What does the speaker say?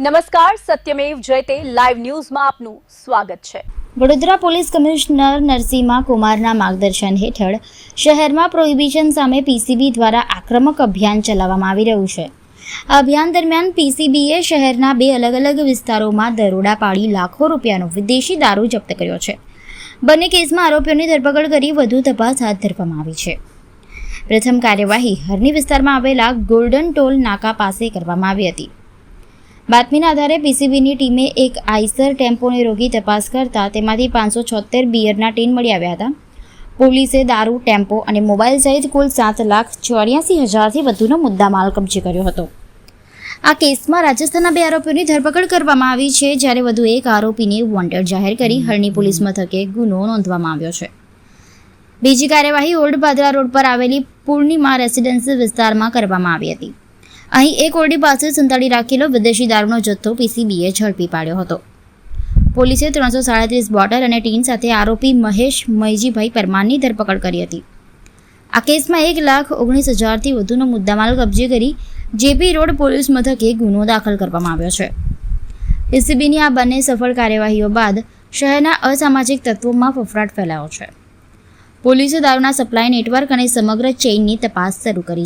નમસ્કાર, સત્યમેવ જયતે લાઈવ ન્યૂઝમાં આપનું સ્વાગત છે। વડોદરા પોલીસ કમિશનર નરસિંહા કુમારના માર્ગદર્શન હેઠળ શહેરમાં પ્રોહિબિશન સામે પીસીબી દ્વારા આક્રમક અભિયાન ચલાવવામાં આવી રહ્યું છે। આ અભિયાન દરમિયાન પીસીબીએ શહેરના 2 અલગ-અલગ વિસ્તારોમાં દરોડા પાડી લાખો રૂપિયાનો વિદેશી દારૂ જપ્ત કર્યો છે। બંને કેસમાં આરોપીઓની ધરપકડ કરી વધુ તપાસ હાથ ધરવામાં આવી છે। પ્રથમ કાર્યવાહી હરણી વિસ્તારમાં આવેલા ગોલ્ડન ટોલ નાકા પાસે કરવામાં આવી હતી। બાતમીના આધારે પીસીબીની ટીમે એક આઈસર ટેમ્પોને રોકી તપાસ કરતા તેમાંથી 576 બિયરના ટીન મળી આવ્યા હતા। પોલીસે દારૂ, ટેમ્પો અને મોબાઈલ સહિત કુલ 7,84,000થી વધુનો મુદ્દામાલ કબજે કર્યો હતો। આ કેસમાં રાજસ્થાનના 2 આરોપીઓની ધરપકડ કરવામાં આવી છે, જ્યારે વધુ એક આરોપીને વોન્ટેડ જાહેર કરી હરણી પોલીસ મથકે ગુનો નોંધવામાં આવ્યો છે। બીજી કાર્યવાહી ઓલ્ડ પાદરા રોડ પર આવેલી પૂર્ણિમા રેસિડેન્સી વિસ્તારમાં કરવામાં આવી હતી। અહીં એક ઓરડી પાસે સંતાડી રાખેલો વિદેશી દારૂનો જથ્થો પીસીબીએ ઝડપી પાડ્યો હતો। પોલીસે 337 બોટલ અને ટીન સાથે આરોપી મહેશ મૈજીભાઈ પરમારની ધરપકડ કરી હતી। આ કેસમાં 1,19,000થી વધુનો મુદ્દામાલ કબજે કરી જેપી રોડ પોલીસ મથકે ગુનો દાખલ કરવામાં આવ્યો છે। પીસીબીની આ બંને સફળ કાર્યવાહીઓ બાદ શહેરના અસામાજિક તત્વોમાં ફફડાટ ફેલાયો છે। પોલીસે દારૂના સપ્લાય નેટવર્ક અને સમગ્ર ચેઇનની તપાસ શરૂ કરી છે।